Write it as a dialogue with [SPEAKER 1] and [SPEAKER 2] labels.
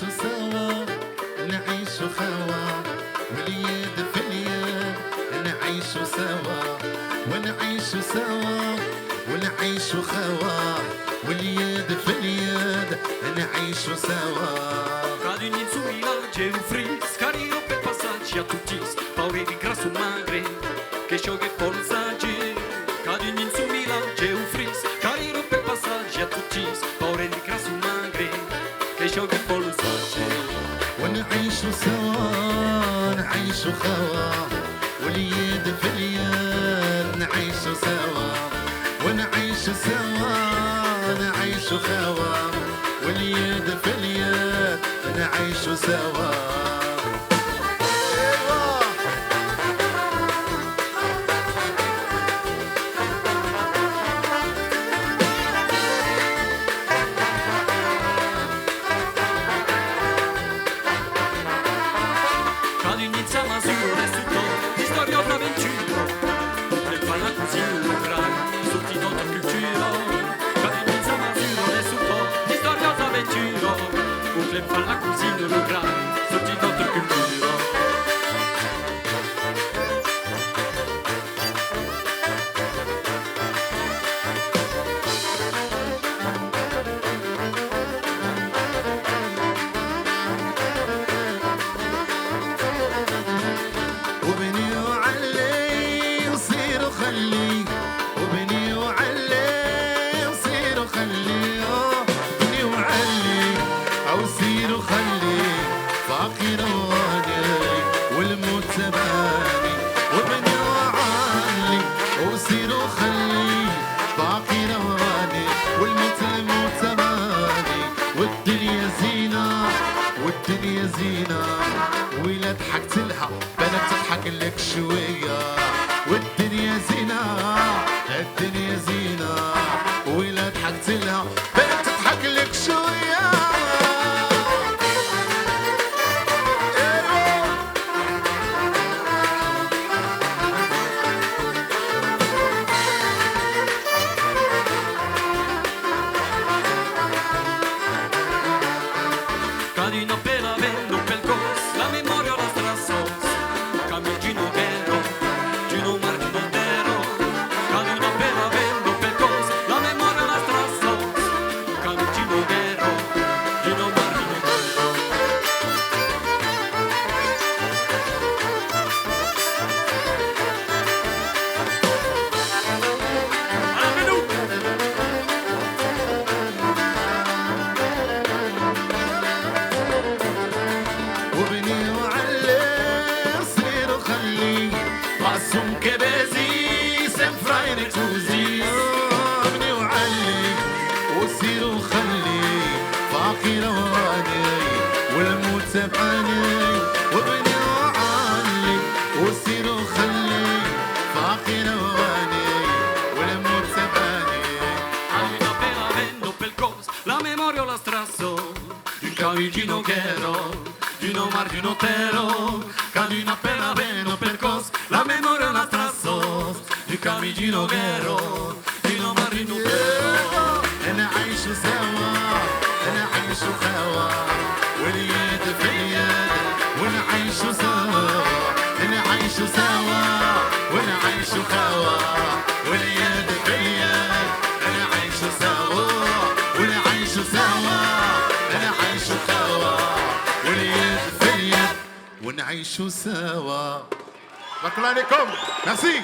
[SPEAKER 1] سوا نعيش خوا واليد في اليد نعيش سوا ونعيش سوا ونعيش خوا واليد في اليد نعيش سوا.
[SPEAKER 2] Raduni in su villaggio un fris, carino per passaggi a tutti, paure di grasso magre, che scioglie polsaggi. Raduni in su villaggio un fris, carino per passaggi a tutti, paure di grasso magre, che scioglie polsaggi.
[SPEAKER 1] ونعيش سوا نعيش خوا واليد في اليد نعيش سوا ونعيش سوا نعيش خوا واليد في اليد نعيش سوا.
[SPEAKER 2] Iniziamo a sudare tutto, di storia d'avventura, e fa la cucina locale, tutti notre culture. Quando iniziamo a sudare tutto, di storia d'avventura, e fa la cucina locale, tutti notre culture.
[SPEAKER 1] وبني وعلي وصير وخلي بني وعلي او صير وخلي فقير وغني والموت تباني وبني وعلي وصير وخلي فقير وغني والموت تباني والدنيا زينة والدنيا زينة ولا ضحكت لها بنات تضحك لك شوية والدنيا زينة الدنيا زينة ولا ضحكت لها بنات تضحك لك شوية.
[SPEAKER 2] Cadino appena vendo quel cos, la memoria la strassos, cambio Gino Vero, Gino Margino Vero. Cadino appena vendo quel cos, la memoria la strassos, cambio Gino Vero, Gino Margino Vero. Alla venuta!
[SPEAKER 1] وبني وعلي صير وخلي معصوم كبازي سنفراين كوزي بني وعلي وصير وخلي فقير وغني والموت تبعني وبني وعلي وصير وخلي فقير وغني والموت تبعني.
[SPEAKER 2] Cadino appena vendo quel cos, la memoria la strasso, il camigino Ghero, Gino Margino Tero. Cadino appena vendo quel cos, la memoria la strasso, il camigino Ghero, Gino Margino Tero.
[SPEAKER 1] نعيش سوا نعيش خوا واليد في اليد ونعيش سوا نعيش سوا ونعيش خوا واليد في اليد نعيش سوا ونعيش سوا نعيش خوا واليد في اليد ونعيش سوا. بارك الله عليكم. ميرسي.